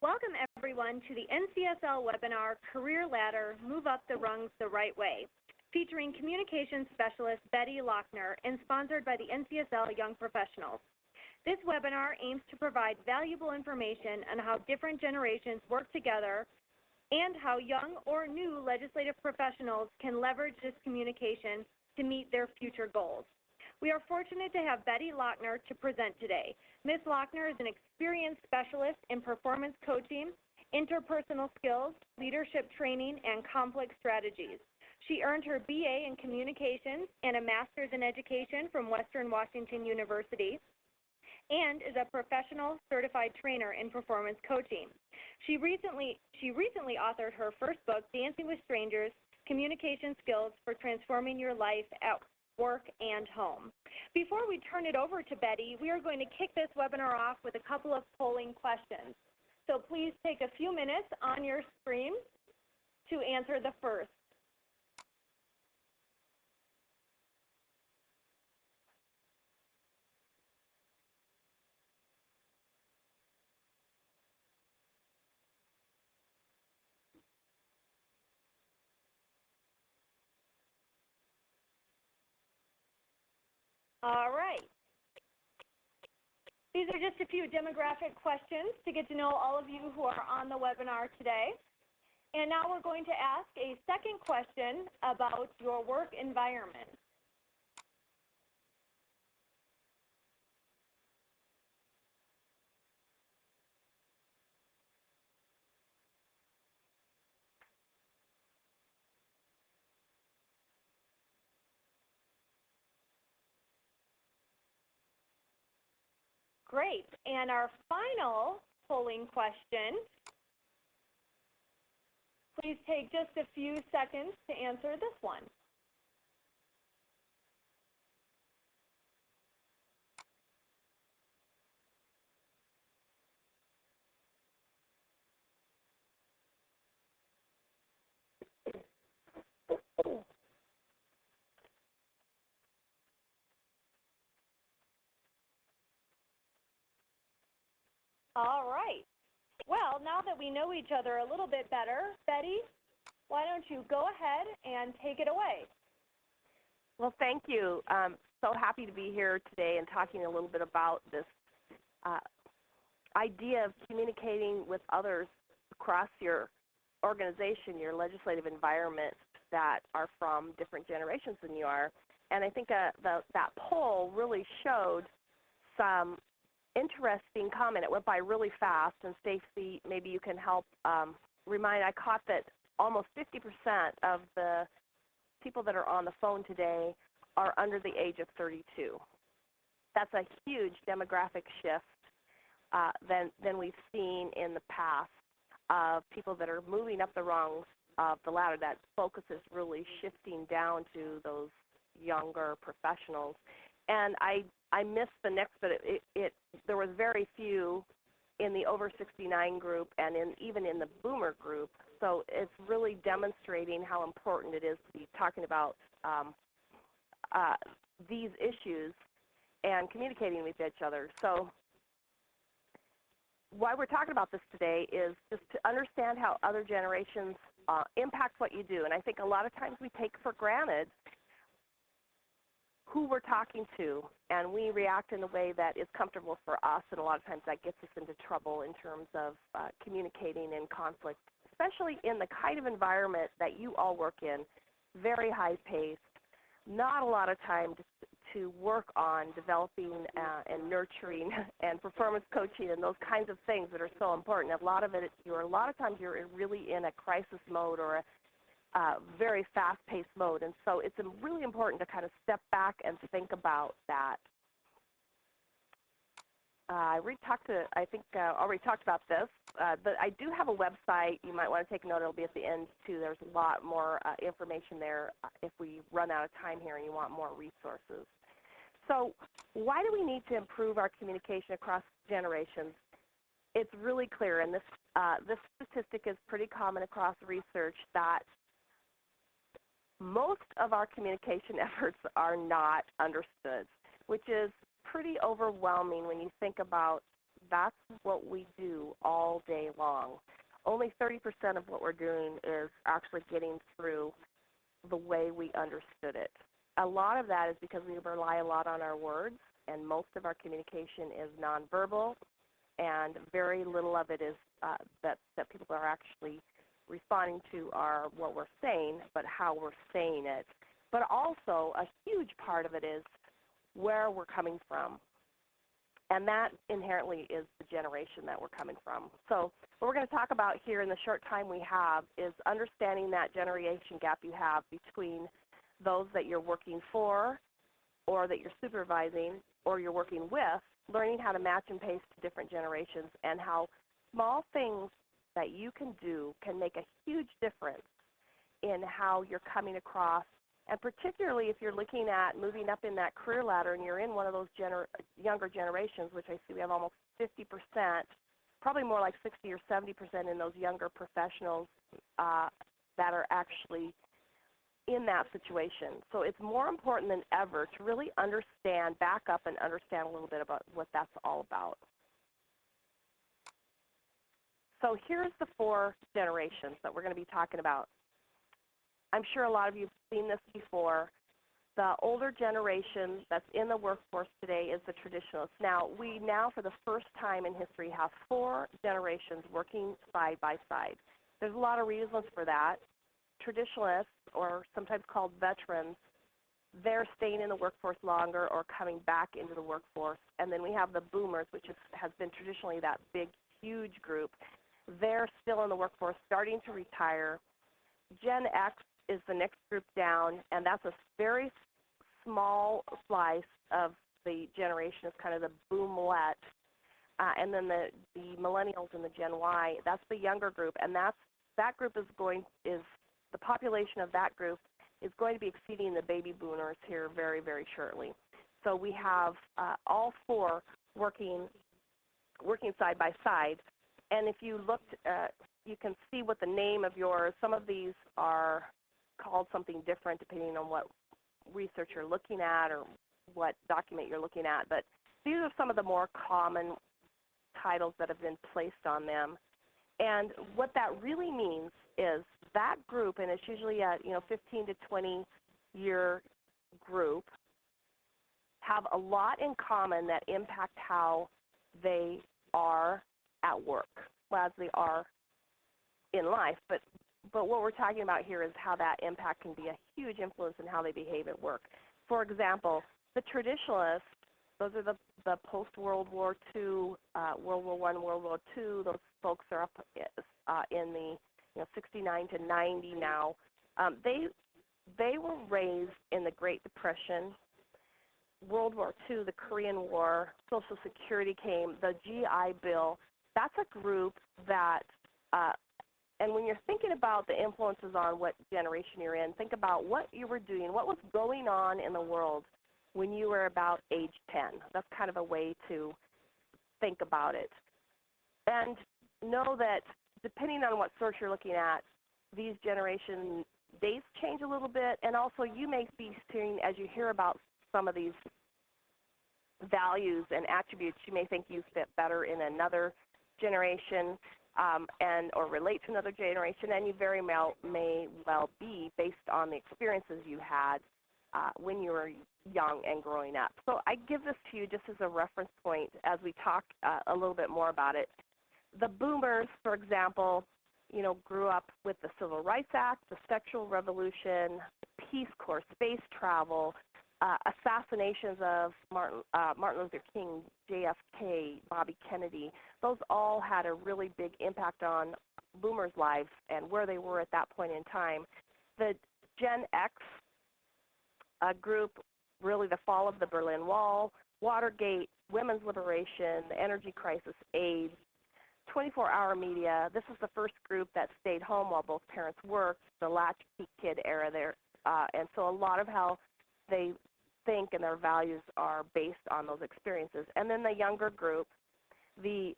Welcome everyone to the NCSL webinar, Career Ladder, Move Up the Rungs the Right Way, featuring communications specialist Betty Lochner and sponsored by the NCSL Young Professionals. This webinar aims to provide valuable information on how different generations work together and how young or new legislative professionals can leverage this communication to meet their future goals. We are fortunate to have Betty Lochner to present today. Ms. Lochner is an experienced specialist in performance coaching, interpersonal skills, leadership training, and conflict strategies. She earned her BA in communications and a master's in education from Western Washington University, and is a professional certified trainer in performance coaching. She recently authored her first book, Dancing with Strangers, Communication Skills for Transforming Your Life at Work and Home. Before we turn it over to Betty, we are going to kick this webinar off with a couple of polling questions. So please take a few minutes on your screen to answer the first. All right. These are just a few demographic questions to get to know all of you who are on the webinar today. And now we're going to ask a second question about your work environment. Great. And our final polling question, please take just a few seconds to answer this one. All right. Well, now that we know each other a little bit better, Betty, why don't you go ahead and take it away? Well, thank you. I'm so happy to be here today and talking a little bit about this idea of communicating with others across your organization, your legislative environment that are from different generations than you are. And I think that poll really showed some interesting comment. It went by really fast, and Stacy, maybe you can help remind. I caught that almost 50% of the people that are on the phone today are under the age of 32. That's a huge demographic shift than we've seen in the past of people that are moving up the rungs of the ladder. That focus is really shifting down to those younger professionals. And I missed the next, but there was very few in the over 69 group and even in the boomer group. So it's really demonstrating how important it is to be talking about these issues and communicating with each other. So why we're talking about this today is just to understand how other generations impact what you do. And I think a lot of times we take for granted who we're talking to, and we react in a way that is comfortable for us, and a lot of times that gets us into trouble in terms of communicating in conflict, especially in the kind of environment that you all work in, very high-paced, not a lot of time to work on developing and nurturing and performance coaching and those kinds of things that are so important. A lot of times you're really in a crisis mode or a very fast-paced mode, and so it's really important to kind of step back and think about that. I already talked about this, but I do have a website. You might want to take a note. It'll be at the end, too. There's a lot more information there if we run out of time here and you want more resources. So why do we need to improve our communication across generations? It's really clear, and this statistic is pretty common across research, that most of our communication efforts are not understood, which is pretty overwhelming when you think about that's what we do all day long. Only 30% of what we're doing is actually getting through the way we understood it. A lot of that is because we rely a lot on our words, and most of our communication is nonverbal, and very little of it is that people are actually responding to are what we're saying, but how we're saying it. But also a huge part of it is where we're coming from. And that inherently is the generation that we're coming from. So what we're going to talk about here in the short time we have is understanding that generation gap you have between those that you're working for or that you're supervising or you're working with, learning how to match and pace to different generations, and how small things that you can do can make a huge difference in how you're coming across. And particularly if you're looking at moving up in that career ladder and you're in one of those younger generations, which I see we have almost 50%, probably more like 60 or 70% in those younger professionals that are actually in that situation. So it's more important than ever to really understand, back up and understand a little bit about what that's all about. So here's the 4 generations that we're going to be talking about. I'm sure a lot of you have seen this before. The older generation that's in the workforce today is the traditionalists. Now, we for the first time in history, have 4 generations working side by side. There's a lot of reasons for that. Traditionalists, or sometimes called veterans, they're staying in the workforce longer or coming back into the workforce. And then we have the boomers, which has been traditionally that big, huge group. They're still in the workforce, starting to retire. Gen X is the next group down, and that's a very small slice of the generation. It's kind of the boomlet. And then the Millennials and the Gen Y, that's the younger group, and that group is the population of that group is going to be exceeding the baby boomers here very, very shortly. So we have all 4 working side by side. And if you looked, you can see what the name of yours, some of these are called something different depending on what research you're looking at or what document you're looking at. But these are some of the more common titles that have been placed on them. And what that really means is that group, and it's usually a 15 to 20 year group, have a lot in common that impact how they are at work, as they are in life. But what we're talking about here is how that impact can be a huge influence in how they behave at work. For example, the traditionalists, those are the post-World War II, World War I, World War II. Those folks are up in the 69 to 90 now. They were raised in the Great Depression, World War II, the Korean War, Social Security came, the GI Bill. That's a group that, and when you're thinking about the influences on what generation you're in, think about what you were doing, what was going on in the world when you were about age 10. That's kind of a way to think about it. And know that depending on what source you're looking at, these generation dates change a little bit, and also you may be seeing, as you hear about some of these values and attributes, you may think you fit better in another generation or relate to another generation, and you very may well be based on the experiences you had when you were young and growing up. So I give this to you just as a reference point as we talk a little bit more about it. The boomers, for example, grew up with the Civil Rights Act, the Sexual Revolution, Peace Corps, space travel, assassinations of Martin Luther King, JFK, Bobby Kennedy. Those all had a really big impact on boomers' lives and where they were at that point in time. The Gen X group, really the fall of the Berlin Wall, Watergate, women's liberation, the energy crisis, AIDS, 24-hour media. This is the first group that stayed home while both parents worked, the latchkey kid era there. And so a lot of how they think and their values are based on those experiences. And then the younger group, the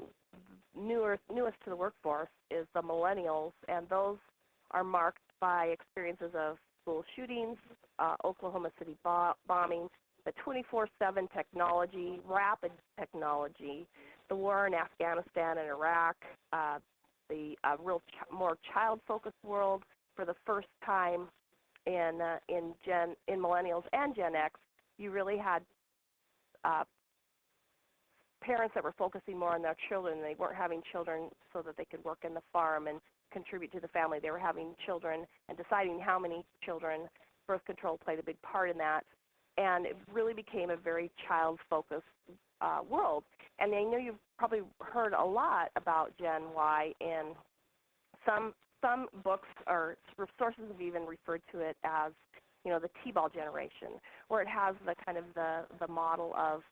newest to the workforce, is the Millennials, and those are marked by experiences of school shootings, Oklahoma City bombings, but 24/7 technology, rapid technology, the war in Afghanistan and Iraq, the more child-focused world for the first time in Millennials and Gen X. You really had parents that were focusing more on their children. They weren't having children so that they could work in the farm and contribute to the family. They were having children and deciding how many children. Birth control played a big part in that. And it really became a very child-focused world. And I know you've probably heard a lot about Gen Y in some books, or sources have even referred to it as, you know, the T-ball generation, where it has the kind of the model of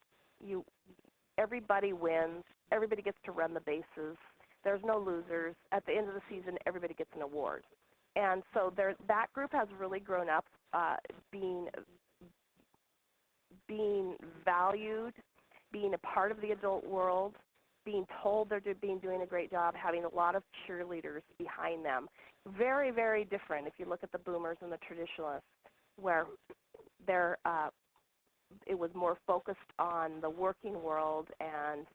everybody wins, everybody gets to run the bases, there's no losers. At the end of the season, everybody gets an award. And so that group has really grown up being valued, being a part of the adult world, being told they're doing a great job, having a lot of cheerleaders behind them. Very, very different if you look at the boomers and the traditionalists, where it was more focused on the working world and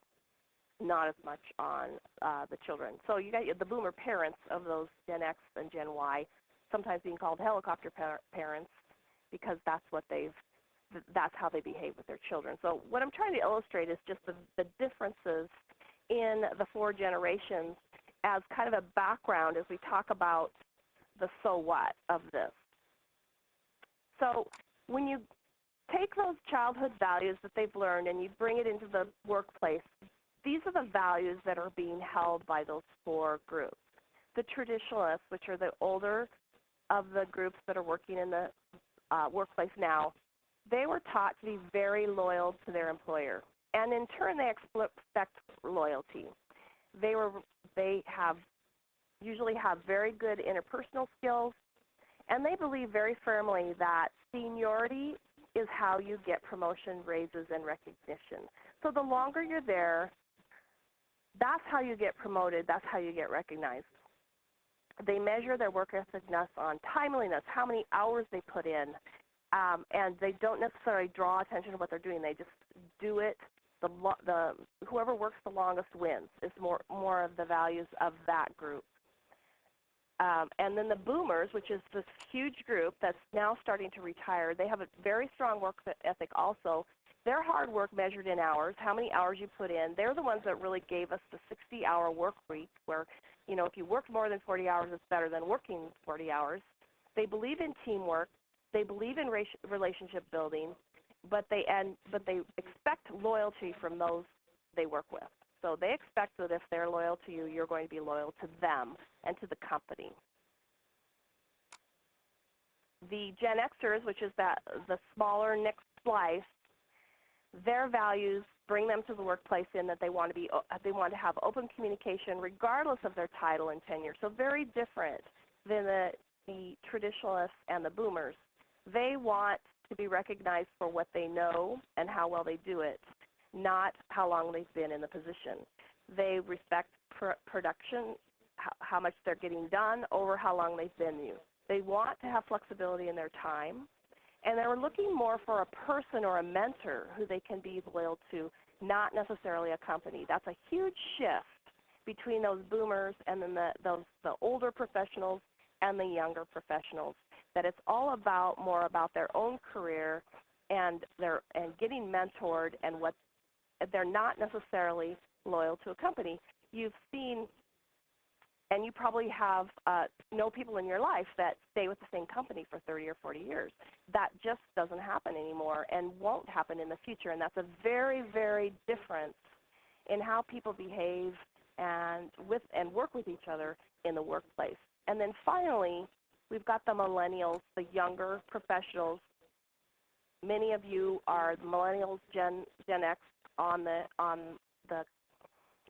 not as much on the children. So you got the boomer parents of those Gen X and Gen Y, sometimes being called helicopter parents, because that's how they behave with their children. So what I'm trying to illustrate is just the differences in the four generations as kind of a background as we talk about the so what of this. So when you take those childhood values that they've learned and you bring it into the workplace, these are the values that are being held by those four groups. The traditionalists, which are the older of the groups that are working in the workplace now, they were taught to be very loyal to their employer. And in turn, they expect loyalty. They usually have very good interpersonal skills, and they believe very firmly that seniority is how you get promotion, raises, and recognition. So the longer you're there, that's how you get promoted, that's how you get recognized. They measure their work ethicness on timeliness, how many hours they put in, and they don't necessarily draw attention to what they're doing. They just do it. Whoever works the longest wins is more of the values of that group. And then the boomers, which is this huge group that's now starting to retire, they have a very strong work ethic also. Their hard work measured in hours, how many hours you put in. They're the ones that really gave us the 60-hour work week where, you know, if you work more than 40 hours, it's better than working 40 hours. They believe in teamwork. They believe in relationship building, but they expect loyalty from those they work with. So they expect that if they're loyal to you, you're going to be loyal to them and to the company. The Gen Xers, which is the smaller next slice, their values bring them to the workplace in that they want to have open communication regardless of their title and tenure. So very different than the traditionalists and the boomers. They want to be recognized for what they know and how well they do it, not how long they've been in the position. They respect production, how much they're getting done over how long they've been used. They want to have flexibility in their time, and they're looking more for a person or a mentor who they can be loyal to, not necessarily a company. That's a huge shift between those boomers and then the older professionals and the younger professionals, that it's all more about their own career and getting mentored, and what they're not necessarily loyal to a company. You've seen, and you probably have know people in your life that stay with the same company for 30 or 40 years. That just doesn't happen anymore and won't happen in the future, and that's a very, very difference in how people behave and work with each other in the workplace. And then finally, we've got the millennials, the younger professionals. Many of you are millennials, Gen X on the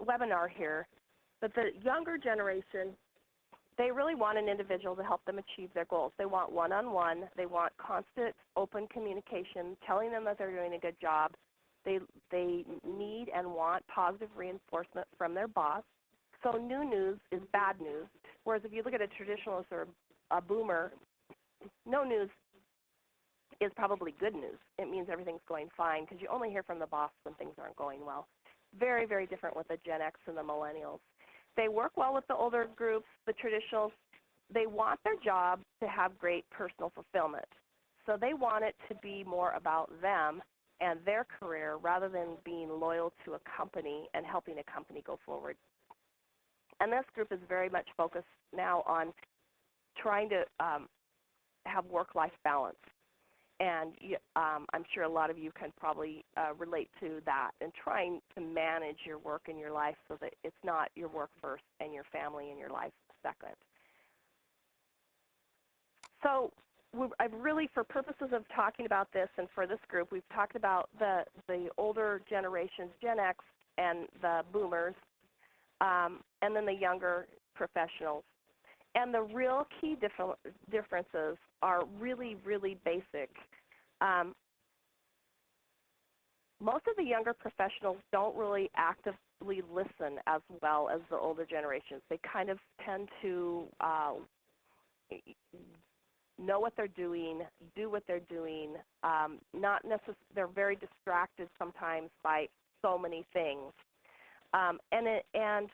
webinar here. But the younger generation, they really want an individual to help them achieve their goals. They want one-on-one. They want constant open communication, telling them that they're doing a good job. They need and want positive reinforcement from their boss. So new news is bad news. Whereas if you look at a traditionalist or a boomer, no news is probably good news. It means everything's going fine because you only hear from the boss when things aren't going well. Very, very different with the Gen X and the Millennials. They work well with the older groups, the traditionals. They want their job to have great personal fulfillment. So they want it to be more about them and their career rather than being loyal to a company and helping a company go forward. And this group is very much focused now on trying to have work-life balance. And I'm sure a lot of you can probably relate to that and trying to manage your work and your life so that it's not your work first and your family and your life second. So I've really, for purposes of talking about this and for this group, we've talked about the older generations, Gen X and the boomers, and then the younger professionals. And the real key differences are really, really basic. Most of the younger professionals don't really actively listen as well as the older generations. They kind of tend to know what they're doing, do what they're doing. They're very distracted sometimes by so many things. And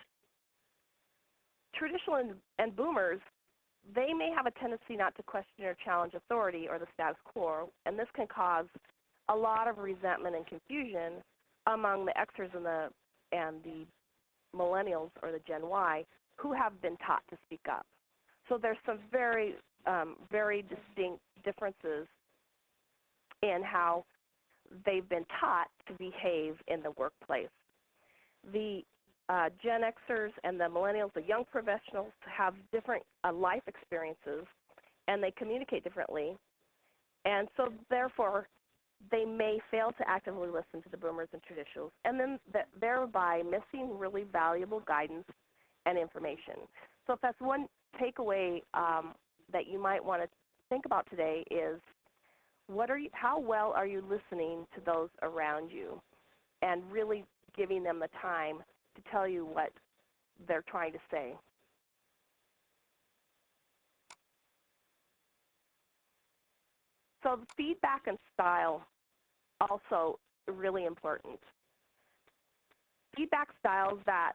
traditional and boomers, they may have a tendency not to question or challenge authority or the status quo, and this can cause a lot of resentment and confusion among the Xers and the Millennials or the Gen Y who have been taught to speak up. So there's some very, very distinct differences in how they've been taught to behave in the workplace. The Gen Xers and the Millennials, the young professionals, have different life experiences, and they communicate differently. And so, therefore, they may fail to actively listen to the boomers and traditionals, and then thereby missing really valuable guidance and information. So if that's one takeaway that you might want to think about today is, how well are you listening to those around you and really giving them the time to tell you what they're trying to say. So feedback and style, also really important. Feedback styles that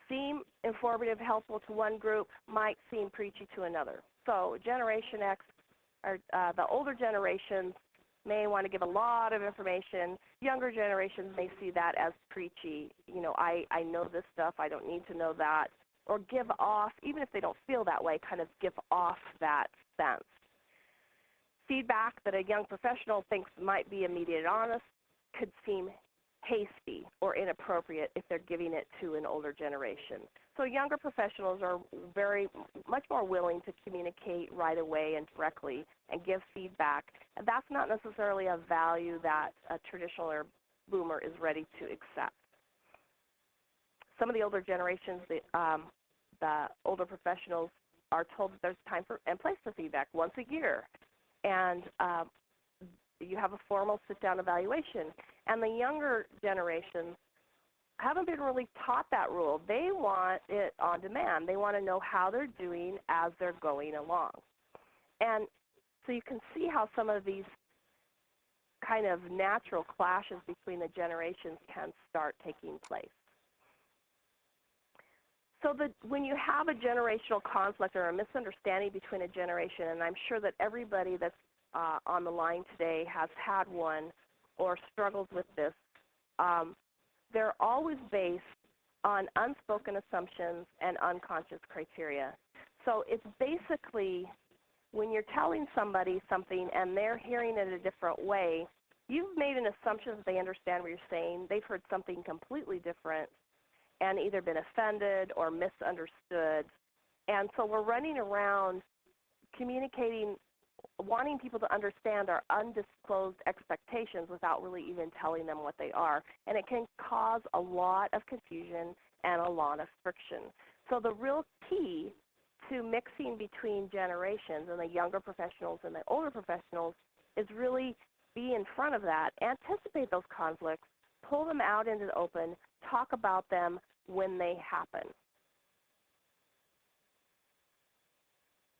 seem informative, helpful to one group might seem preachy to another. So Generation X, or the older generations, may want to give a lot of information. Younger generations may see that as preachy. You know, I know this stuff, I don't need to know that. Or give off, even if they don't feel that way, kind of give off that sense. Feedback that a young professional thinks might be immediate and honest could seem hasty or inappropriate if they're giving it to an older generation. So younger professionals are much more willing to communicate right away and directly and give feedback. And that's not necessarily a value that a traditional or boomer is ready to accept. Some of the older generations, the older professionals are told that there's time and place for feedback once a year. And you have a formal sit-down evaluation. And the younger generations haven't been really taught that rule. They want it on demand. They want to know how they're doing as they're going along. And so you can see how some of these kind of natural clashes between the generations can start taking place. So when you have a generational conflict or a misunderstanding between a generation, and I'm sure that everybody that's on the line today has had one or struggles with this, they're always based on unspoken assumptions and unconscious criteria. So it's basically when you're telling somebody something and they're hearing it a different way, you've made an assumption that they understand what you're saying. They've heard something completely different and either been offended or misunderstood. And so we're running around communicating, wanting people to understand our undisclosed expectations without really even telling them what they are. And it can cause a lot of confusion and a lot of friction. So the real key to mixing between generations and the younger professionals and the older professionals is really be in front of that, anticipate those conflicts, pull them out into the open, talk about them when they happen.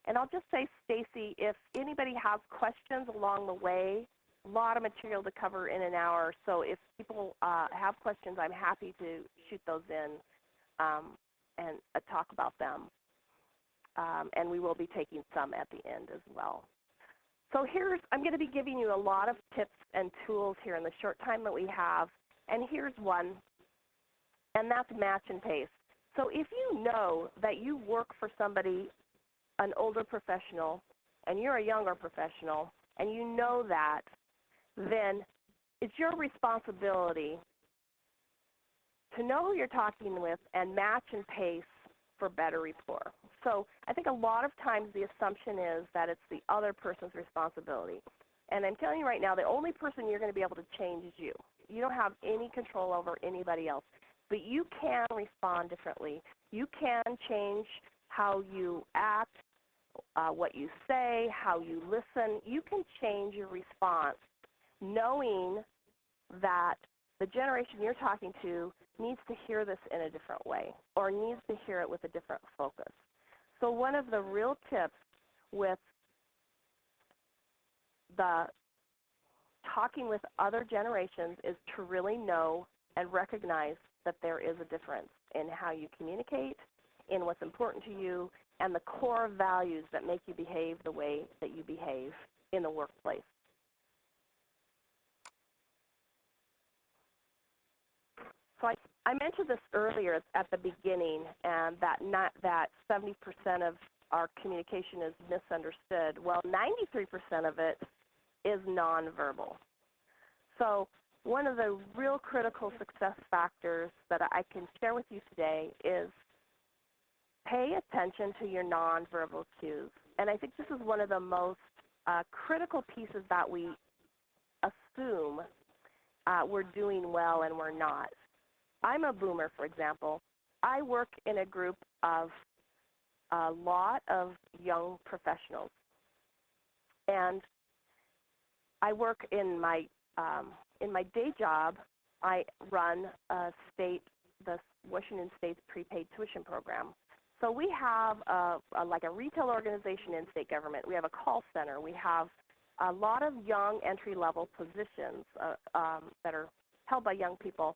And I'll just say, Stacy, if anybody has questions along the way, a lot of material to cover in an hour. So if people have questions, I'm happy to shoot those in and talk about them. And we will be taking some at the end as well. So I'm going to be giving you a lot of tips and tools here in the short time that we have. And here's one, and that's match and pace. So if you know that you work for somebody, an older professional, and you're a younger professional, and you know that, then it's your responsibility to know who you're talking with and match and pace for better rapport. So I think a lot of times the assumption is that it's the other person's responsibility. And I'm telling you right now, the only person you're going to be able to change is you. You don't have any control over anybody else. But you can respond differently. You can change how you act, what you say, how you listen. You can change your response knowing that the generation you're talking to needs to hear this in a different way or needs to hear it with a different focus. So one of the real tips with the talking with other generations is to really know and recognize that there is a difference in how you communicate, in what's important to you, and the core values that make you behave the way that you behave in the workplace. So I mentioned this earlier at the beginning, and that 70% of our communication is misunderstood. Well, 93% of it is nonverbal. So one of the real critical success factors that I can share with you today is pay attention to your nonverbal cues. And I think this is one of the most critical pieces that we assume we're doing well and we're not. I'm a boomer, for example. I work in a group of a lot of young professionals. And I work in my day job, I run the Washington State's prepaid tuition program. So we have like a retail organization in state government. We have a call center. We have a lot of young entry-level positions that are held by young people.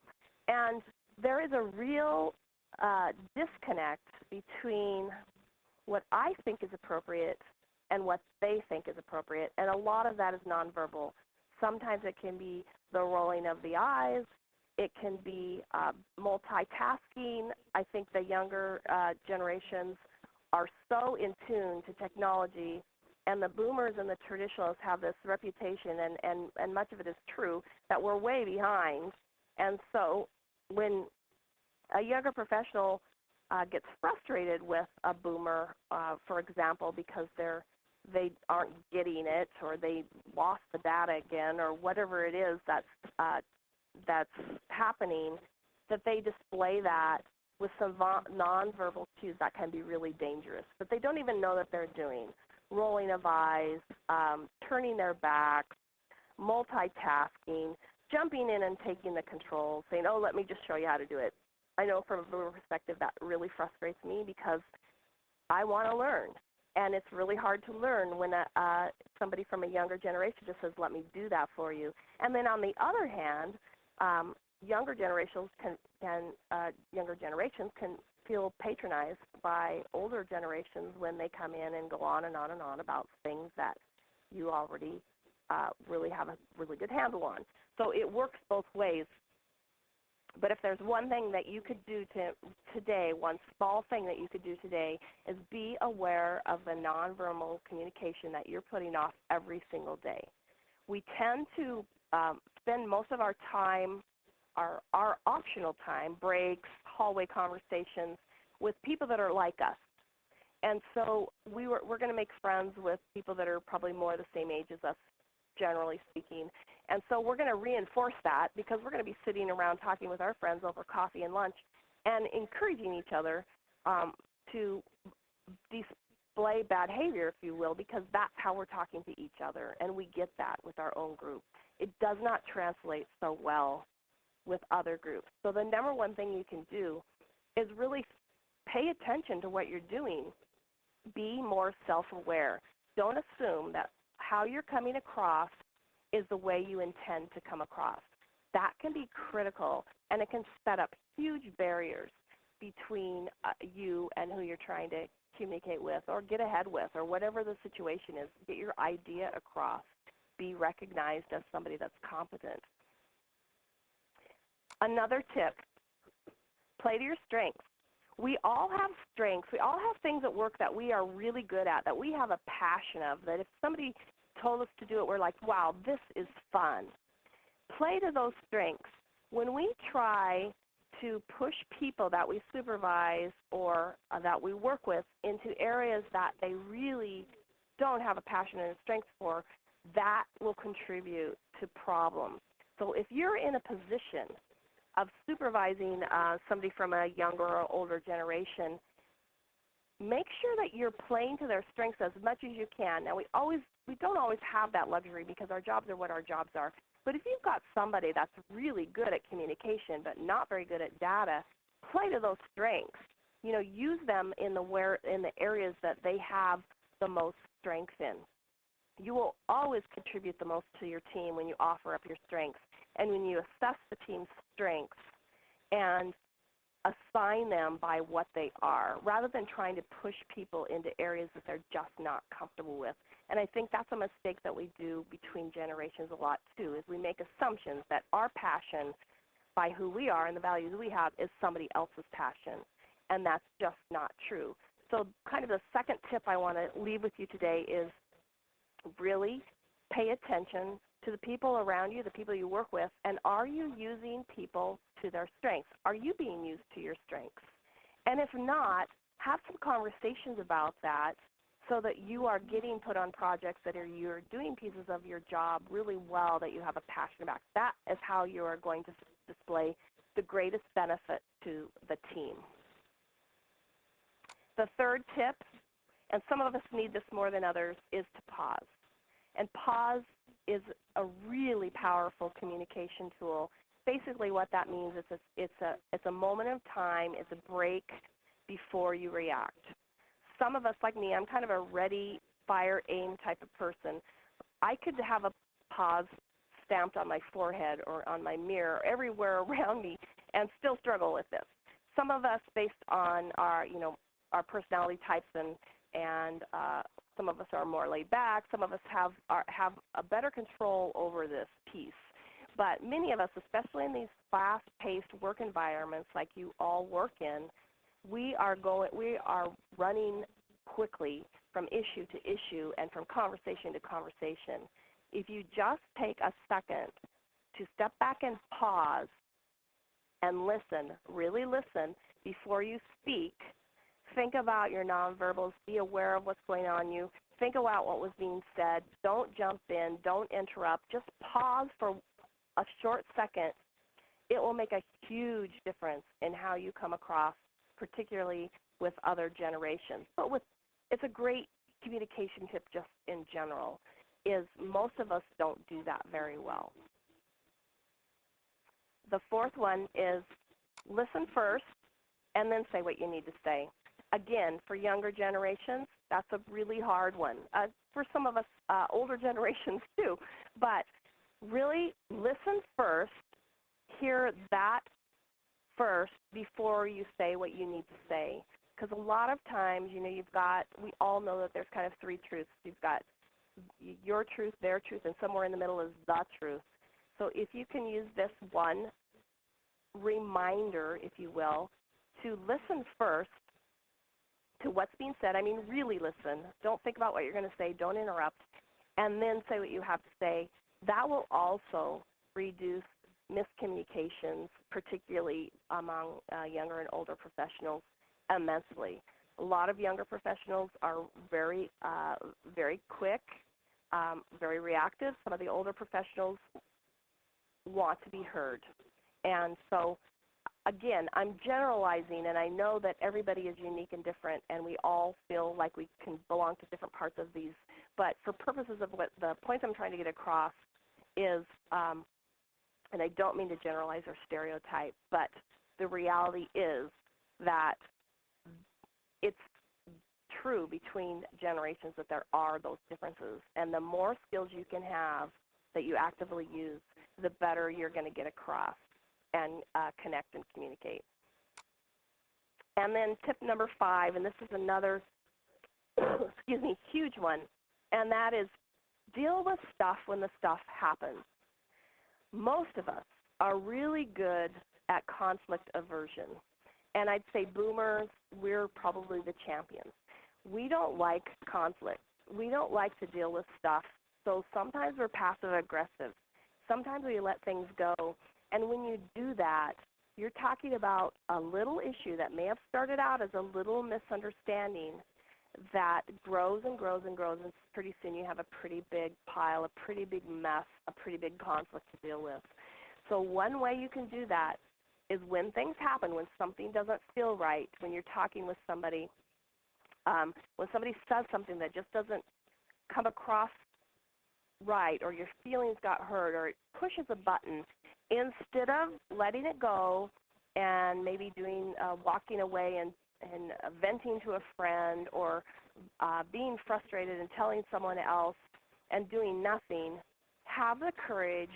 And there is a real disconnect between what I think is appropriate and what they think is appropriate. And a lot of that is nonverbal. Sometimes it can be the rolling of the eyes. It can be multitasking. I think the younger generations are so in tune to technology, and the boomers and the traditionalists have this reputation, and much of it is true, that we're way behind. And so when a younger professional gets frustrated with a boomer, for example, because they aren't getting it, or they lost the data again, or whatever it is that's happening, that they display that with some nonverbal cues that can be really dangerous, that they don't even know that they're doing. Rolling of eyes, turning their backs, multitasking, jumping in and taking the control, saying, oh, let me just show you how to do it. I know from a boomer perspective that really frustrates me because I want to learn. And it's really hard to learn when somebody from a younger generation just says, let me do that for you. And then on the other hand, younger generations can feel patronized by older generations when they come in and go on and on and on about things that you already really have a really good handle on. So it works both ways. But if there's one thing that you could do today, one small thing that you could do today, is be aware of the nonverbal communication that you're putting off every single day. We tend to spend most of our time, our optional time, breaks, hallway conversations, with people that are like us. And so we're going to make friends with people that are probably more the same age as us, generally speaking. And so we're going to reinforce that because we're going to be sitting around talking with our friends over coffee and lunch and encouraging each other to display bad behavior, if you will, because that's how we're talking to each other, and we get that with our own group. It does not translate so well with other groups. So the number one thing you can do is really pay attention to what you're doing be more self-aware. Don't assume that how you're coming across is the way you intend to come across. That can be critical, and it can set up huge barriers between you and who you're trying to communicate with or get ahead with, or whatever the situation is. Get your idea across. Be recognized as somebody that's competent. Another tip, play to your strengths. We all have strengths. We all have things at work that we are really good at, that we have a passion of, that if somebody told us to do it, we're like, wow, this is fun. Play to those strengths. When we try to push people that we supervise or that we work with into areas that they really don't have a passion and a strength for, that will contribute to problems. So if you're in a position of supervising somebody from a younger or older generation, make sure that you're playing to their strengths as much as you can. Now, we don't always have that luxury because our jobs are what our jobs are. But if you've got somebody that's really good at communication but not very good at data, play to those strengths. Use them in the areas that they have the most strength in. You will always contribute the most to your team when you offer up your strengths and when you assess the team's strengths and assign them by what they are, rather than trying to push people into areas that they're just not comfortable with. And I think that's a mistake that we do between generations a lot too, is we make assumptions that our passion by who we are and the values we have is somebody else's passion, and that's just not true. So kind of the second tip I want to leave with you today is really pay attention to the people around you, the people you work with, and are you using people to their strengths? Are you being used to your strengths? And if not, have some conversations about that so that you are getting put on projects that you're doing pieces of your job really well that you have a passion about. That is how you are going to display the greatest benefit to the team. The third tip, and some of us need this more than others, is to pause. And pause is a really powerful communication tool. Basically what that means is it's a moment of time, it's a break before you react. Some of us, like me, I'm kind of a ready, fire, aim type of person. I could have a pause stamped on my forehead or on my mirror or everywhere around me and still struggle with this. Some of us, based on our personality types and some of us are more laid back. Some of us have a better control over this piece. But many of us, especially in these fast-paced work environments like you all work in, we are running quickly from issue to issue and from conversation to conversation. If you just take a second to step back and pause and listen, really listen before you speak, think about your nonverbals, be aware of what's going on you, think about what was being said, don't jump in, don't interrupt, just pause for a short second. It will make a huge difference in how you come across, particularly with other generations. But it's a great communication tip just in general, is most of us don't do that very well. The fourth one is listen first and then say what you need to say. Again, for younger generations, that's a really hard one. For some of us older generations too. But really listen first, hear that first before you say what you need to say. Because a lot of times, we all know that there's kind of three truths. You've got your truth, their truth, and somewhere in the middle is the truth. So if you can use this one reminder, if you will, to listen first to what's being said. I mean, really listen. Don't think about what you're going to say. Don't interrupt. And then say what you have to say. That will also reduce miscommunications, particularly among younger and older professionals, immensely. A lot of younger professionals are very, very quick, very reactive. Some of the older professionals want to be heard. And so, again, I'm generalizing, and I know that everybody is unique and different, and we all feel like we can belong to different parts of these. But for purposes of what the points I'm trying to get across is, and I don't mean to generalize or stereotype, but the reality is that it's true between generations that there are those differences. And the more skills you can have that you actively use, the better you're going to get across and connect and communicate. And then tip number 5, and this is another, excuse me, huge one, and that is deal with stuff when the stuff happens. Most of us are really good at conflict aversion. And I'd say boomers, we're probably the champions. We don't like conflict. We don't like to deal with stuff. So sometimes we're passive aggressive. Sometimes we let things go. And when you do that, you're talking about a little issue that may have started out as a little misunderstanding that grows and grows and grows, and pretty soon you have a pretty big pile, a pretty big mess, a pretty big conflict to deal with. So one way you can do that is when things happen, when something doesn't feel right, when you're talking with somebody, when somebody says something that just doesn't come across right, or your feelings got hurt, or it pushes a button, instead of letting it go and maybe doing walking away and venting to a friend, or being frustrated and telling someone else and doing nothing, have the courage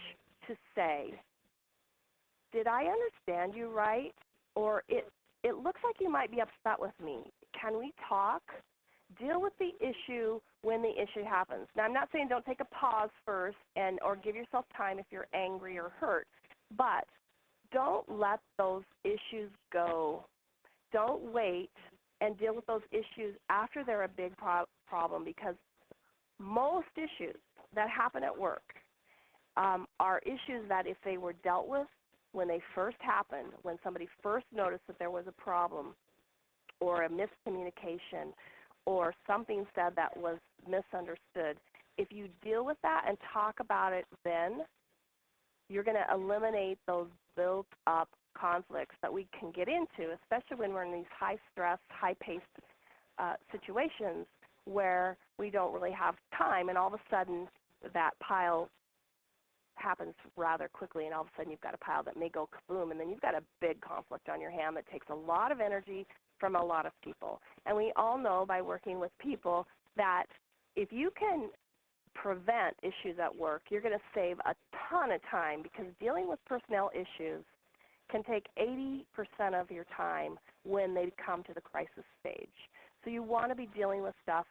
to say, did I understand you right? Or it looks like you might be upset with me. Can we talk? Deal with the issue when the issue happens. Now, I'm not saying don't take a pause first or give yourself time if you're angry or hurt, but don't let those issues go. Don't wait and deal with those issues after they're a big problem, because most issues that happen at work are issues that if they were dealt with when they first happened, when somebody first noticed that there was a problem or a miscommunication or something said that was misunderstood, if you deal with that and talk about it then, you're going to eliminate those built-up conflicts that we can get into, especially when we're in these high-stress, high-paced situations where we don't really have time, and all of a sudden that pile happens rather quickly, and all of a sudden you've got a pile that may go kaboom, and then you've got a big conflict on your hand that takes a lot of energy from a lot of people. And we all know by working with people that if you can prevent issues at work, you're going to save a ton of time, because dealing with personnel issues can take 80% of your time when they come to the crisis stage. So you want to be dealing with stuff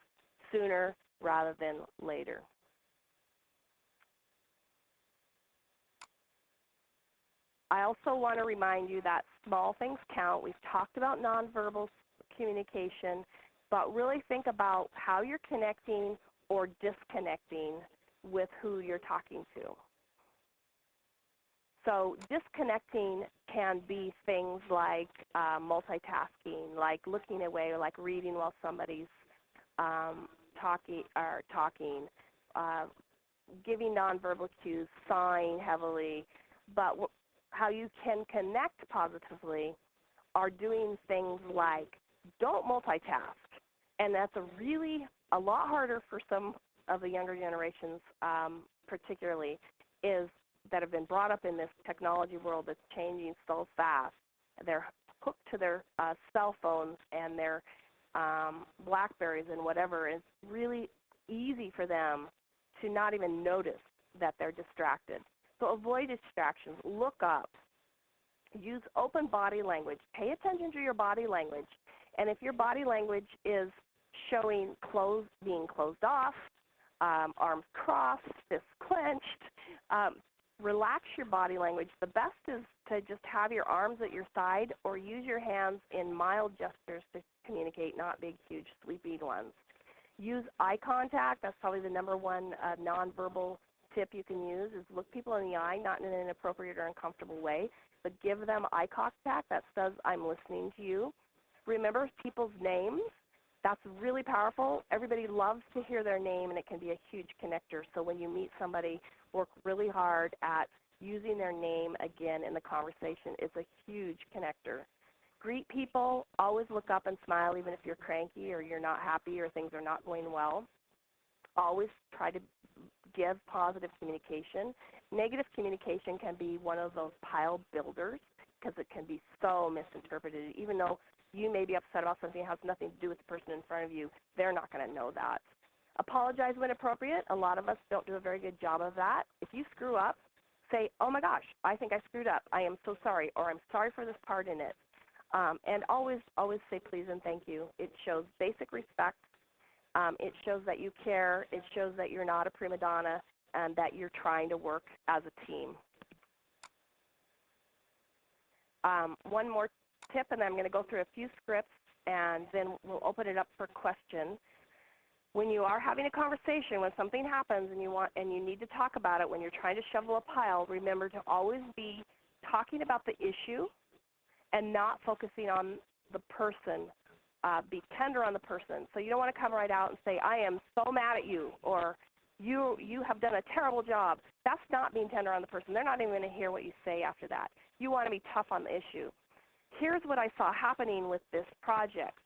sooner rather than later. I also want to remind you that small things count. We've talked about nonverbal communication, but really think about how you're connecting or disconnecting with who you're talking to. So disconnecting can be things like multitasking, like looking away, or like reading while somebody's talking, giving nonverbal cues, sighing heavily. But how you can connect positively are doing things like don't multitask. And that's a lot harder for some of the younger generations, particularly, that have been brought up in this technology world that's changing so fast. They're hooked to their cell phones and their Blackberries and whatever. It's really easy for them to not even notice that they're distracted. So avoid distractions. Look up. Use open body language. Pay attention to your body language. And if your body language is showing being closed off, arms crossed, fists clenched, relax your body language. The best is to just have your arms at your side or use your hands in mild gestures to communicate, not big, huge, sweeping ones. Use eye contact. That's probably the number one nonverbal tip you can use, is look people in the eye, not in an inappropriate or uncomfortable way, but give them eye contact that says, I'm listening to you. Remember people's names. That's really powerful. Everybody loves to hear their name, and it can be a huge connector. So when you meet somebody, work really hard at using their name again in the conversation. It's a huge connector. Greet people. Always look up and smile, even if you're cranky or you're not happy or things are not going well. Always try to give positive communication. Negative communication can be one of those pile builders because it can be so misinterpreted. Even though you may be upset about something that has nothing to do with the person in front of you. They're not going to know that. Apologize when appropriate. A lot of us don't do a very good job of that. If you screw up, say, oh my gosh, I think I screwed up. I am so sorry, or I'm sorry for this part in it. And always say please and thank you. It shows basic respect. It shows that you care. It shows that you're not a prima donna and that you're trying to work as a team. One more tip, and I'm going to go through a few scripts, and then we'll open it up for questions. When you are having a conversation, when something happens and you need to talk about it, when you're trying to shovel a pile, remember to always be talking about the issue and not focusing on the person. Be tender on the person. So you don't want to come right out and say, I am so mad at you, or you have done a terrible job. That's not being tender on the person. They're not even going to hear what you say after that. You want to be tough on the issue. Here's what I saw happening with this project.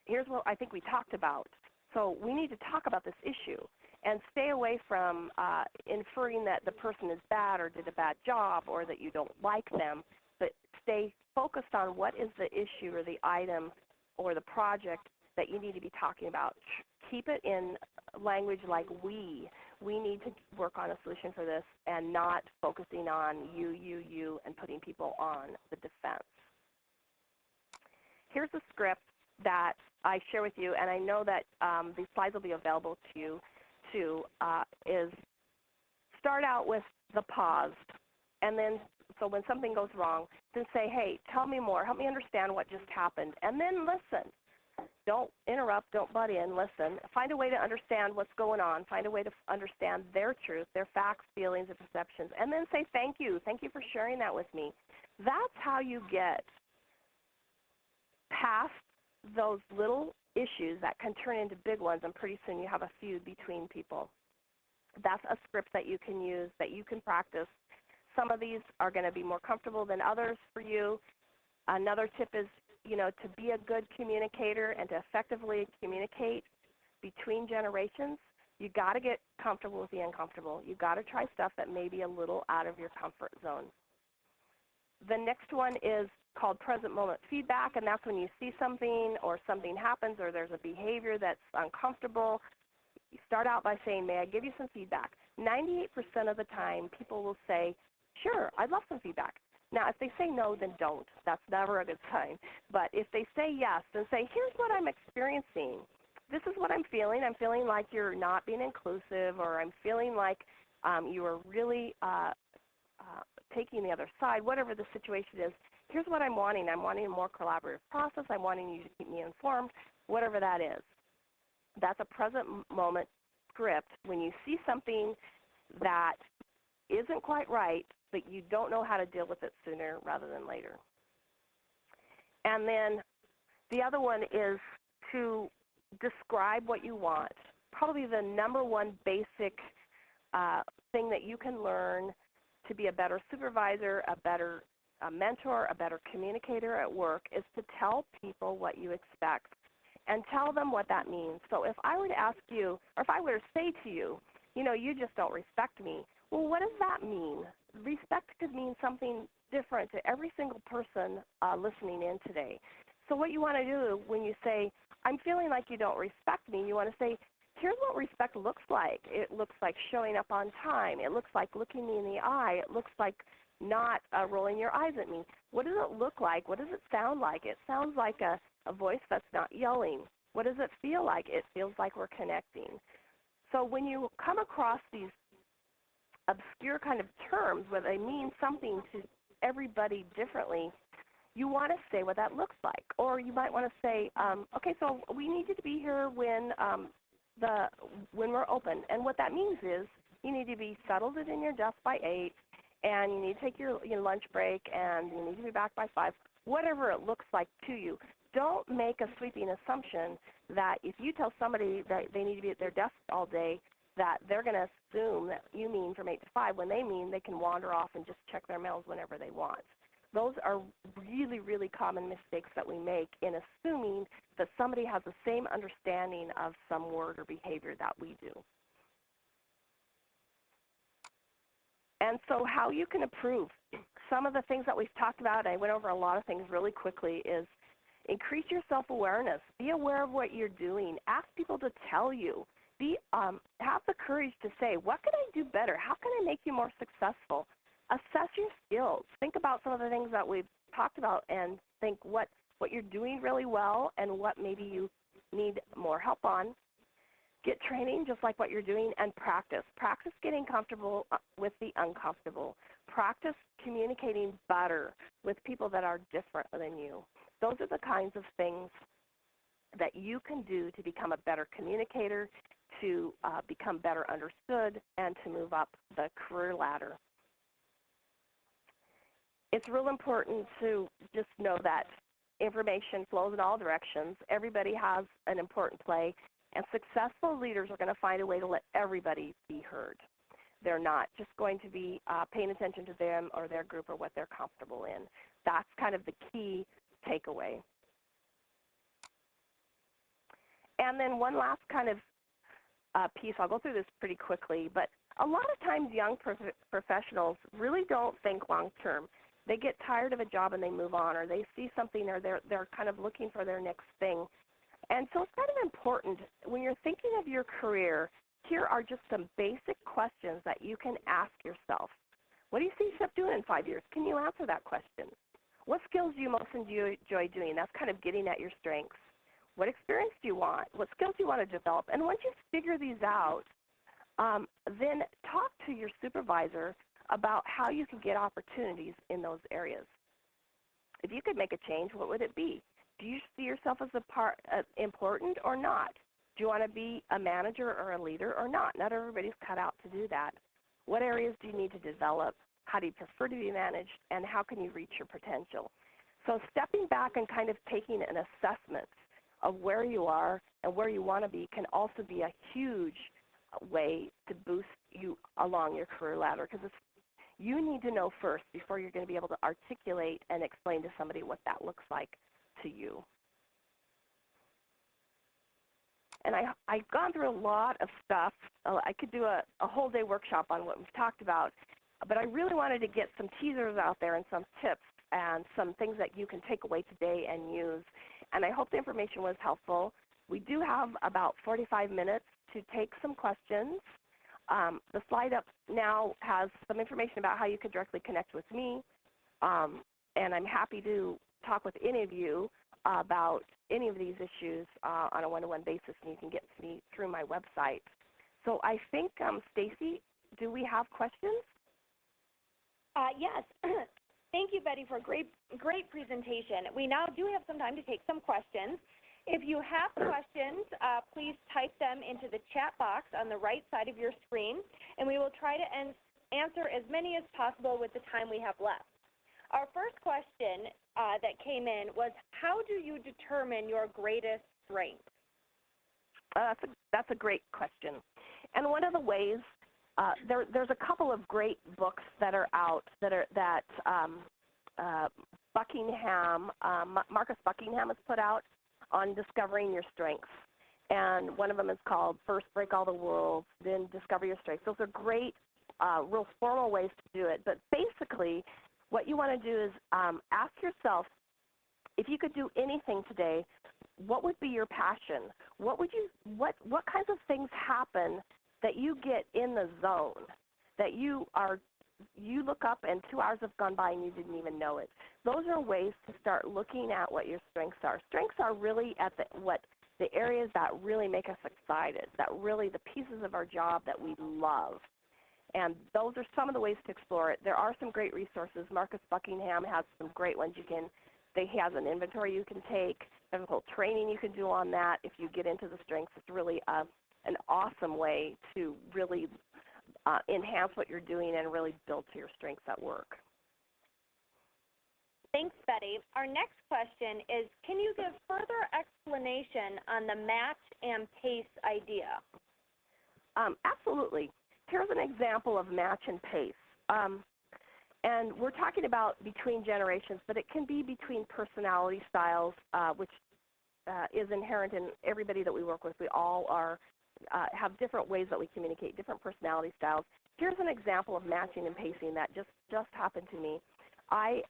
Here's what I think we talked about. So we need to talk about this issue and stay away from inferring that the person is bad or did a bad job or that you don't like them, but stay focused on what is the issue or the item or the project that you need to be talking about. Keep it in language like we. We need to work on a solution for this and not focusing on you, and putting people on the defense. Here's a script that I share with you, and I know that these slides will be available to you too, is start out with the pause. And then, so when something goes wrong, then say, hey, tell me more. Help me understand what just happened. And then listen. Don't interrupt. Don't butt in. Listen. Find a way to understand what's going on. Find a way to understand their truth, their facts, feelings, and perceptions. And then say thank you. Thank you for sharing that with me. That's how you get past those little issues that can turn into big ones, and pretty soon you have a feud between people. That's a script that you can use, that you can practice. Some of these are going to be more comfortable than others for you. Another tip is, to be a good communicator and to effectively communicate between generations, you got to get comfortable with the uncomfortable. You got to try stuff that may be a little out of your comfort zone. The next one is called present moment feedback, and that's when you see something or something happens or there's a behavior that's uncomfortable. You start out by saying, may I give you some feedback? 98% of the time, people will say, sure, I'd love some feedback. Now, if they say no, then don't. That's never a good sign. But if they say yes, then say, here's what I'm experiencing. This is what I'm feeling. I'm feeling like you're not being inclusive, or I'm feeling like you are really taking the other side, whatever the situation is. Here's what I'm wanting. I'm wanting a more collaborative process. I'm wanting you to keep me informed, whatever that is. That's a present moment script. When you see something that isn't quite right, but you don't know how to deal with it sooner rather than later. And then the other one is to describe what you want. Probably the number one basic thing that you can learn to be a better supervisor, a better mentor, a better communicator at work is to tell people what you expect and tell them what that means. So if I were to ask you, or if I were to say to you, you just don't respect me, well, what does that mean? Respect could mean something different to every single person listening in today. So what you want to do when you say, I'm feeling like you don't respect me, you want to say, here's what respect looks like. It looks like showing up on time. It looks like looking me in the eye. It looks like not rolling your eyes at me. What does it look like? What does it sound like? It sounds like a voice that's not yelling. What does it feel like? It feels like we're connecting. So when you come across these obscure kind of terms where they mean something to everybody differently, you want to say what that looks like. Or you might want to say, okay, so we need you to be here when we're open. And what that means is you need to be settled in your desk by 8, and you need to take your lunch break, and you need to be back by 5, whatever it looks like to you. Don't make a sweeping assumption that if you tell somebody that they need to be at their desk all day, that they're going to assume that you mean from 8 to 5 when they mean they can wander off and just check their mails whenever they want. Those are really, really common mistakes that we make in assuming that somebody has the same understanding of some word or behavior that we do. And so how you can improve, some of the things that we've talked about, I went over a lot of things really quickly, is Increase your self-awareness. Be aware of what you're doing. Ask people to tell you. Have the courage to say, what can I do better? How can I make you more successful? Assess your skills. Think about some of the things that we've talked about and think what you're doing really well and what maybe you need more help on. Get training just like what you're doing, and practice. Practice getting comfortable with the uncomfortable. Practice communicating better with people that are different than you. Those are the kinds of things that you can do to become a better communicator, to become better understood, and to move up the career ladder. It's real important to just know that information flows in all directions. Everybody has an important play, and successful leaders are going to find a way to let everybody be heard. They're not just going to be paying attention to them or their group or what they're comfortable in. That's kind of the key takeaway. And then one last kind of piece, I'll go through this pretty quickly, but a lot of times young professionals really don't think long term. They get tired of a job and they move on, or they see something, or they're kind of looking for their next thing. And so it's kind of important when you're thinking of your career, here are just some basic questions that you can ask yourself. What do you see yourself doing in 5 years? Can you answer that question? What skills do you most enjoy doing? That's kind of getting at your strengths. What experience do you want? What skills do you want to develop? And once you figure these out, then talk to your supervisor about how you can get opportunities in those areas. If you could make a change, what would it be? Do you see yourself as important or not? Do you want to be a manager or a leader or not? Not everybody's cut out to do that. What areas do you need to develop? How do you prefer to be managed? And how can you reach your potential? So stepping back and kind of taking an assessment of where you are and where you want to be can also be a huge way to boost you along your career ladder, because you need to know first before you're going to be able to articulate and explain to somebody what that looks like to you. And I've gone through a lot of stuff. I could do a whole day workshop on what we've talked about, but I really wanted to get some teasers out there and some tips and some things that you can take away today and use. And I hope the information was helpful. We do have about 45 minutes to take some questions. The slide up now has some information about how you can directly connect with me, and I'm happy to talk with any of you about any of these issues on a one-to-one basis, and you can get to me through my website. So I think, Stacy, do we have questions? Yes. Thank you, Betty, for a great presentation. We now do have some time to take some questions. If you have questions, please type them into the chat box on the right side of your screen, and we will try to answer as many as possible with the time we have left. Our first question that came in was, how do you determine your greatest strength? That's a great question. And one of the ways, there's a couple of great books that are out that Marcus Buckingham has put out on discovering your strengths. And one of them is called First Break All the Rules, then Discover Your Strengths. Those are great, real formal ways to do it. But basically, what you want to do is ask yourself, if you could do anything today, what would be your passion? What kinds of things happen that you get in the zone, that you look up and 2 hours have gone by and you didn't even know it? Those are ways to start looking at what your strengths are. Strengths are really at the areas that really make us excited, that really the pieces of our job that we love. And those are some of the ways to explore it. There are some great resources. Marcus Buckingham has some great ones. He has an inventory you can take. There's a whole training you can do on that. If you get into the strengths, it's really an awesome way to really enhance what you're doing and really build to your strengths at work. Thanks, Betty. Our next question is, can you give further explanation on the match and pace idea? Absolutely. Here's an example of match and pace. And we're talking about between generations, but it can be between personality styles, which is inherent in everybody that we work with. We all have different ways that we communicate, different personality styles. Here's an example of matching and pacing that just happened to me. I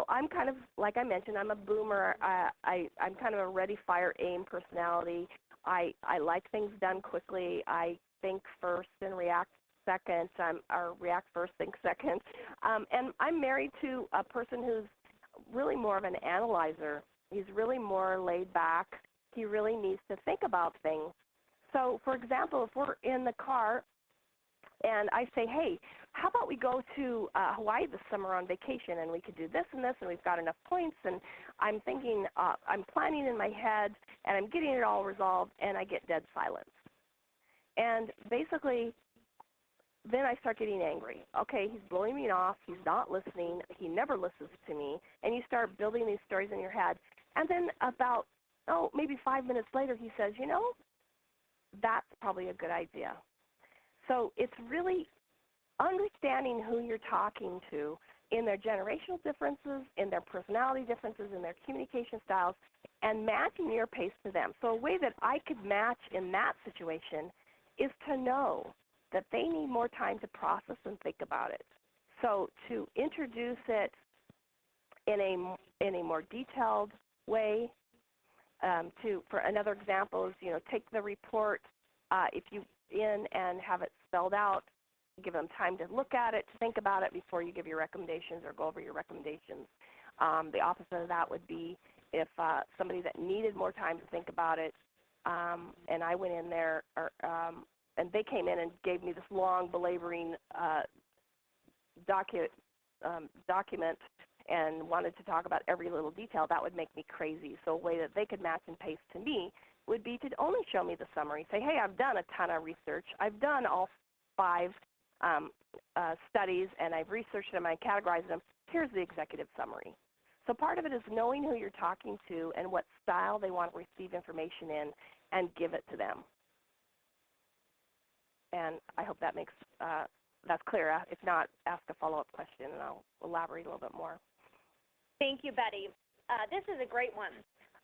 I'm kind of, like I mentioned, I'm a boomer. I'm kind of a ready, fire, aim personality. I like things done quickly. I think first and react second, or react first, think second. And I'm married to a person who's really more of an analyzer. He's really more laid back. He really needs to think about things. So, for example, if we're in the car and I say, hey, how about we go to Hawaii this summer on vacation, and we could do this and this, and we've got enough points, and I'm thinking, I'm planning in my head, and I'm getting it all resolved, and I get dead silence. And basically, then I start getting angry. Okay, he's blowing me off. He's not listening. He never listens to me. And you start building these stories in your head. And then about, maybe 5 minutes later, he says, that's probably a good idea. So it's really understanding who you're talking to in their generational differences, in their personality differences, in their communication styles, and matching your pace to them. So a way that I could match in that situation is to know that they need more time to process and think about it. So to introduce it in a more detailed way, for another example is, take the report, if you and have it spelled out, give them time to look at it, to think about it before you give your recommendations or go over your recommendations. The opposite of that would be if somebody that needed more time to think about it, and I went in there, and they came in and gave me this long, belaboring document and wanted to talk about every little detail, that would make me crazy. So a way that they could match and pace to me would be to only show me the summary. Say, hey, I've done a ton of research. I've done all 5 studies, and I've researched them, I categorized them. Here's the executive summary. So part of it is knowing who you're talking to and what style they want to receive information in and give it to them. And I hope that makes that's clear. If not, ask a follow-up question, and I'll elaborate a little bit more. Thank you, Betty. This is a great one.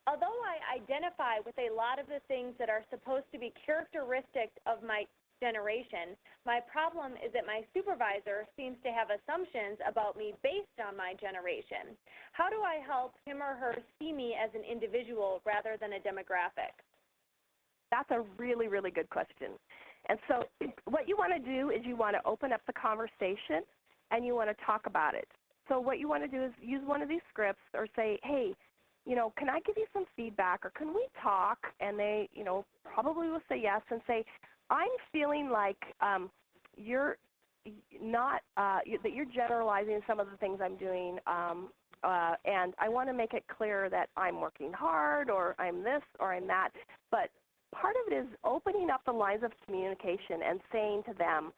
Although I identify with a lot of the things that are supposed to be characteristic of my generation, my problem is that my supervisor seems to have assumptions about me based on my generation. How do I help him or her see me as an individual rather than a demographic? That's a really, really good question. And so what you want to do is you want to open up the conversation and you want to talk about it. So what you want to do is use one of these scripts or say, hey, can I give you some feedback, or can we talk? And they, probably will say yes and say, I'm feeling like you're not, that you're generalizing some of the things I'm doing, and I want to make it clear that I'm working hard, or I'm this, or I'm that. But part of it is opening up the lines of communication and saying to them,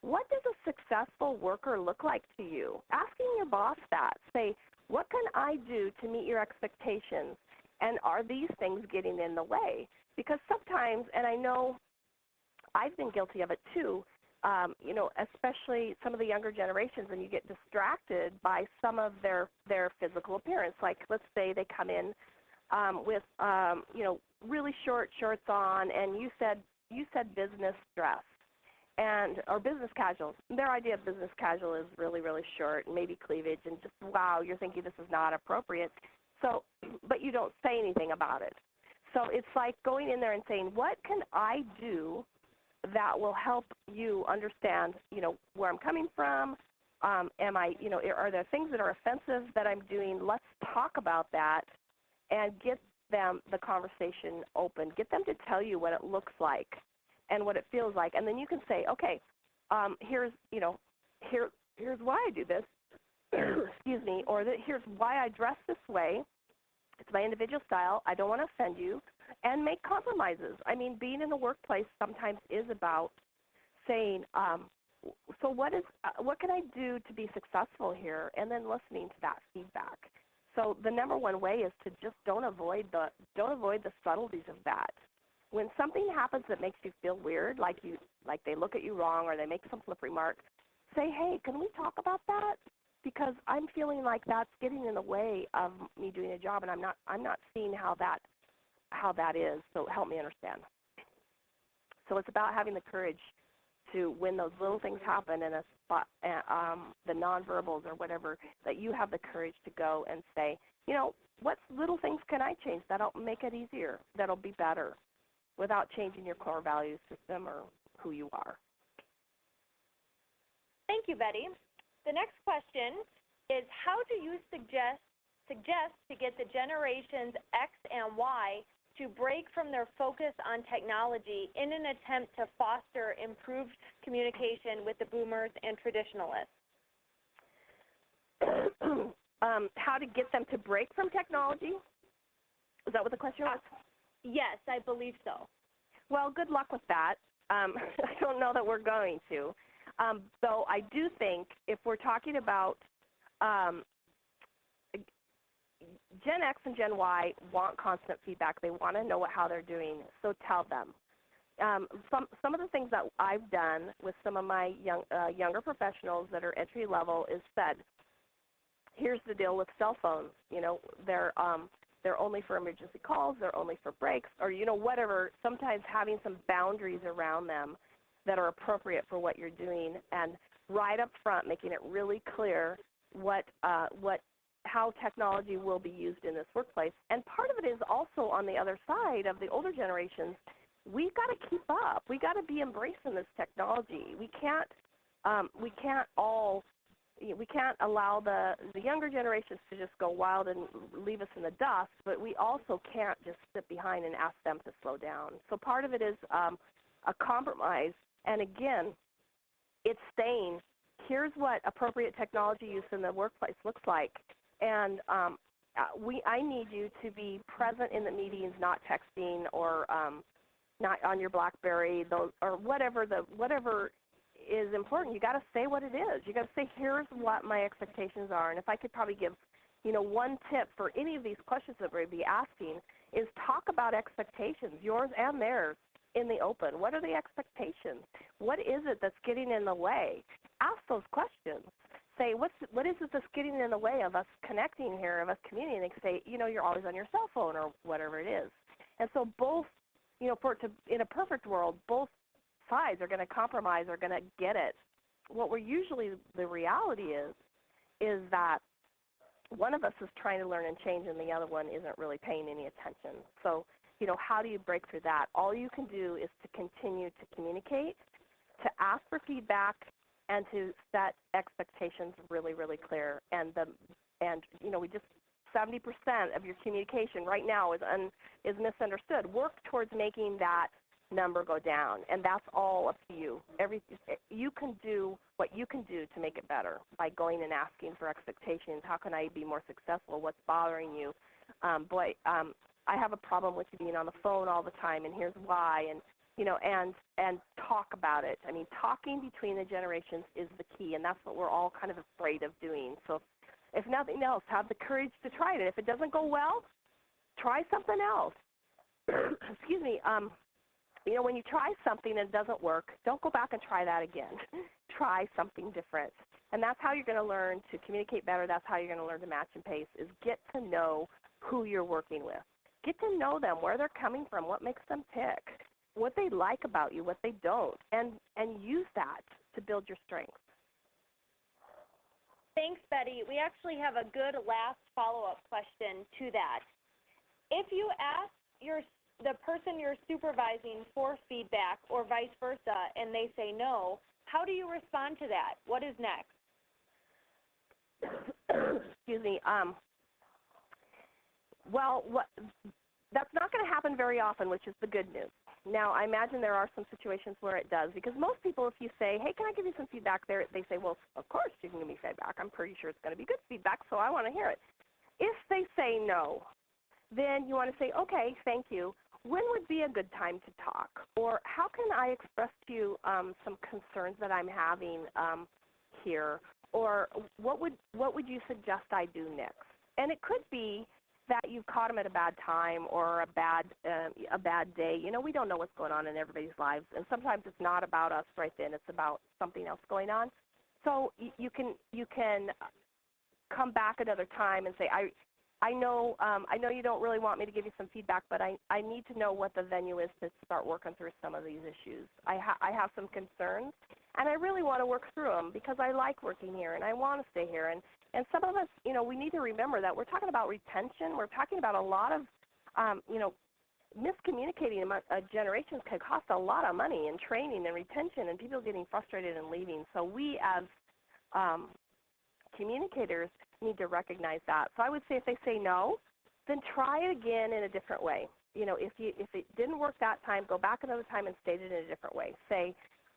what does a successful worker look like to you? Asking your boss that. Say, what can I do to meet your expectations? And are these things getting in the way? Because sometimes, and I know I've been guilty of it too, especially some of the younger generations, when you get distracted by some of their physical appearance. Like, let's say they come in with, really short shorts on, and you said business dress, or business casual. Their idea of business casual is really, really short, and maybe cleavage, and just, wow, you're thinking this is not appropriate. So, but you don't say anything about it. So it's like going in there and saying, what can I do that will help you understand, where I'm coming from? Am I, are there things that are offensive that I'm doing? Let's talk about that and get them the conversation open. Get them to tell you what it looks like and what it feels like. And then you can say, okay, here's why I do this, excuse me, or here's why I dress this way. It's my individual style. I don't want to offend you, and make compromises. I mean, being in the workplace sometimes is about saying, so what can I do to be successful here, and then listening to that feedback. So the number one way is to just don't avoid the subtleties of that. When something happens that makes you feel weird, like they look at you wrong or they make some flip remark, say, hey, can we talk about that? Because I'm feeling like that's getting in the way of me doing a job, and I'm not seeing how that is. So help me understand. So it's about having the courage to when those little things happen in a spot, the nonverbals or whatever, that you have the courage to go and say, what little things can I change that'll make it easier, that'll be better, without changing your core value system or who you are. Thank you, Betty. The next question is, how do you suggest to get the generations X and Y to break from their focus on technology in an attempt to foster improved communication with the boomers and traditionalists? How to get them to break from technology? Is that what the question was? Yes, I believe so. Well, good luck with that. I don't know that we're going to. Though I do think if we're talking about Gen X and Gen Y want constant feedback. They want to know how they're doing, so tell them. Some of the things that I've done with some of my younger professionals that are entry level is said, here's the deal with cell phones. They're only for emergency calls. They're only for breaks, or whatever. Sometimes having some boundaries around them that are appropriate for what you're doing, and right up front making it really clear how technology will be used in this workplace. And part of it is also on the other side of the older generations. We've got to keep up. We've got to be embracing this technology. We can't allow the younger generations to just go wild and leave us in the dust, but we also can't just sit behind and ask them to slow down. So part of it is a compromise. And again, it's saying, here's what appropriate technology use in the workplace looks like. And I need you to be present in the meetings, not texting or not on your BlackBerry, or whatever is important. You got to say what it is. You got to say, here's what my expectations are. And if I could probably give, one tip for any of these questions that we'd be asking is talk about expectations, yours and theirs, in the open. What are the expectations? What is it that's getting in the way? Ask those questions. Say, what is it that's getting in the way of us connecting here, of us communicating? They say, you're always on your cell phone or whatever it is. And so both, in a perfect world, both sides are going to compromise, are going to get it. What the reality is that one of us is trying to learn and change and the other one isn't really paying any attention. So, how do you break through that? All you can do is to continue to communicate, to ask for feedback, and to set expectations really, really clear. And 70% of your communication right now is misunderstood. Work towards making that number go down, and that's all up to you. You can do what you can do to make it better by going and asking for expectations. How can I be more successful? What's bothering you? I have a problem with you being on the phone all the time, and here's why. And and talk about it. I mean, talking between the generations is the key, and that's what we're all kind of afraid of doing. So if nothing else, have the courage to try it. If it doesn't go well, try something else. Excuse me. When you try something and it doesn't work, don't go back and try that again. Try something different. And that's how you're going to learn to communicate better. That's how you're going to learn to match and pace, is get to know who you're working with. Get to know them, where they're coming from, what makes them tick, what they like about you, what they don't, and use that to build your strengths. Thanks, Betty. We actually have a good last follow-up question to that. If you ask the person you're supervising for feedback or vice versa and they say no, how do you respond to that? What is next? Excuse me. That's not going to happen very often, which is the good news. Now, I imagine there are some situations where it does, because most people, if you say, hey, can I give you some feedback, they say, well, of course you can give me feedback. I'm pretty sure it's going to be good feedback, so I want to hear it. If they say no, then you want to say, okay, thank you. When would be a good time to talk? Or how can I express to you some concerns that I'm having here? Or what would you suggest I do next? And it could be that you've caught them at a bad time or a bad day. We don't know what's going on in everybody's lives, and sometimes it's not about us right then. It's about something else going on. So you can come back another time and say, I know you don't really want me to give you some feedback, but I need to know what the venue is to start working through some of these issues. I have some concerns, and I really want to work through them because I like working here and I want to stay here. And some of us, we need to remember that we're talking about retention. We're talking about a lot of, miscommunicating among generations can cost a lot of money in training and retention and people getting frustrated and leaving. So we as communicators need to recognize that. So I would say if they say no, then try it again in a different way. If it didn't work that time, go back another time and state it in a different way. Say,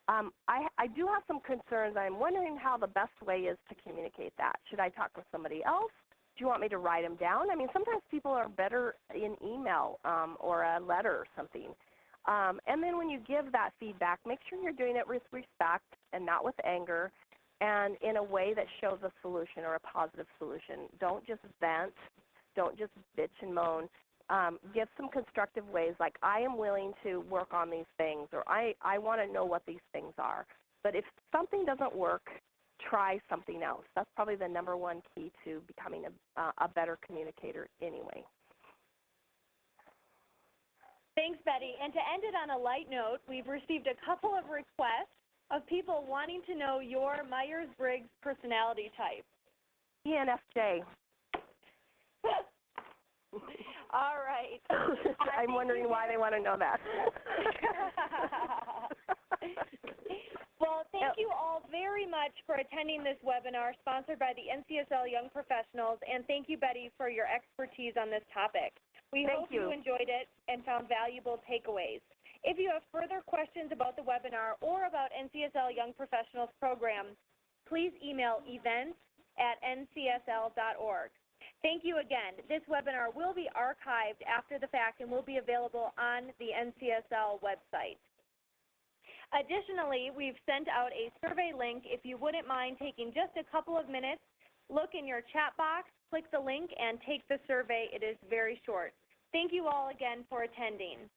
I do have some concerns. I'm wondering how the best way is to communicate that. Should I talk with somebody else? Do you want me to write them down? I mean, sometimes people are better in email or a letter or something. And then when you give that feedback, make sure you're doing it with respect and not with anger, and in a way that shows a solution or a positive solution. Don't just vent. Don't just bitch and moan. Give some constructive ways, like I am willing to work on these things, or I want to know what these things are. But if something doesn't work, try something else. That's probably the number one key to becoming a better communicator anyway. Thanks, Betty. And to end it on a light note, we've received a couple of requests of people wanting to know your Myers-Briggs personality type. ENFJ. All right. I'm wondering why they want to know that. Well, thank you all very much for attending this webinar sponsored by the NCSL Young Professionals, and thank you, Betty, for your expertise on this topic. We hope you enjoyed it and found valuable takeaways. If you have further questions about the webinar or about NCSL Young Professionals program, please email events@ncsl.org. Thank you again. This webinar will be archived after the fact and will be available on the NCSL website. Additionally, we've sent out a survey link. If you wouldn't mind taking just a couple of minutes, look in your chat box, click the link, and take the survey. It is very short. Thank you all again for attending.